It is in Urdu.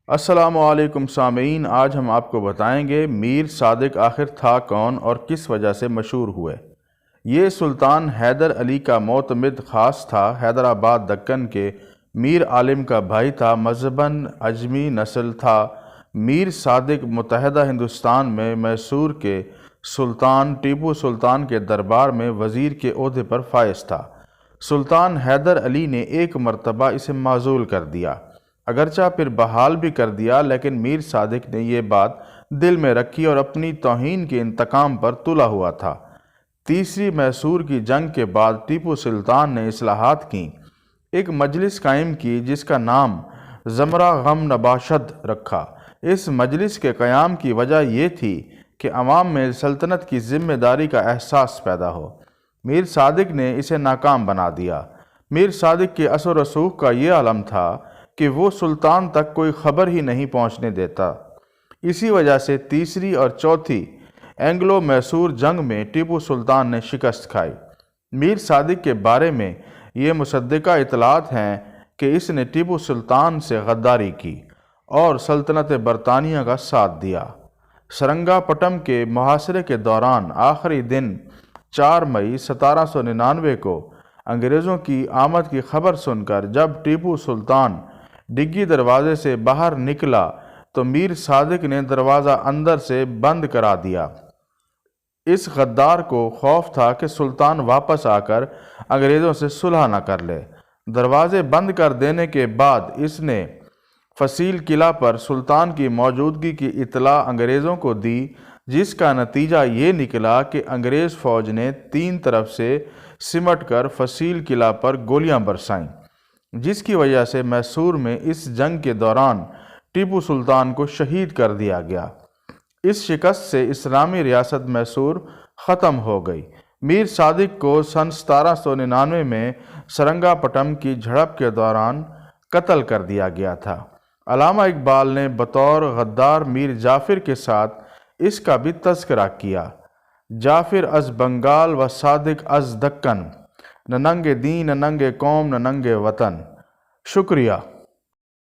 السلام علیکم سامعین، آج ہم آپ کو بتائیں گے میر صادق آخر تھا کون اور کس وجہ سے مشہور ہوئے۔ یہ سلطان حیدر علی کا معتمد خاص تھا۔ حیدرآباد دکن کے میر عالم کا بھائی تھا، مذہباً اجمی نسل تھا۔ میر صادق متحدہ ہندوستان میں میسور کے سلطان ٹیپو سلطان کے دربار میں وزیر کے عہدے پر فائز تھا۔ سلطان حیدر علی نے ایک مرتبہ اسے معزول کر دیا، اگرچہ پھر بحال بھی کر دیا، لیکن میر صادق نے یہ بات دل میں رکھی اور اپنی توہین کے انتقام پر تلا ہوا تھا۔ تیسری میسور کی جنگ کے بعد ٹیپو سلطان نے اصلاحات کیں، ایک مجلس قائم کی جس کا نام زمرہ غم نباشد رکھا۔ اس مجلس کے قیام کی وجہ یہ تھی کہ عوام میں سلطنت کی ذمہ داری کا احساس پیدا ہو۔ میر صادق نے اسے ناکام بنا دیا۔ میر صادق کے اثر و رسوخ کا یہ عالم تھا کہ وہ سلطان تک کوئی خبر ہی نہیں پہنچنے دیتا۔ اسی وجہ سے تیسری اور چوتھی اینگلو میسور جنگ میں ٹیپو سلطان نے شکست کھائی۔ میر صادق کے بارے میں یہ مصدقہ اطلاعات ہیں کہ اس نے ٹیپو سلطان سے غداری کی اور سلطنت برطانیہ کا ساتھ دیا۔ سرنگا پٹم کے محاصرے کے دوران آخری دن 4 مئی 1799 کو انگریزوں کی آمد کی خبر سن کر جب ٹیپو سلطان ڈگی دروازے سے باہر نکلا تو میر صادق نے دروازہ اندر سے بند کرا دیا۔ اس غدار کو خوف تھا کہ سلطان واپس آ کر انگریزوں سے صلح نہ کر لے۔ دروازے بند کر دینے کے بعد اس نے فصیل قلعہ پر سلطان کی موجودگی کی اطلاع انگریزوں کو دی، جس کا نتیجہ یہ نکلا کہ انگریز فوج نے 3 طرف سے سمٹ کر فصیل قلعہ پر گولیاں برسائیں، جس کی وجہ سے میسور میں اس جنگ کے دوران ٹیپو سلطان کو شہید کر دیا گیا۔ اس شکست سے اسلامی ریاست میسور ختم ہو گئی۔ میر صادق کو سن 1799 میں سرنگا پٹم کی جھڑپ کے دوران قتل کر دیا گیا تھا۔ علامہ اقبال نے بطور غدار میر جعفر کے ساتھ اس کا بھی تذکرہ کیا: جعفر از بنگال و صادق از دکن، نہ ننگے دین نہ ننگے قوم نہ ننگے وطن۔ شکریہ۔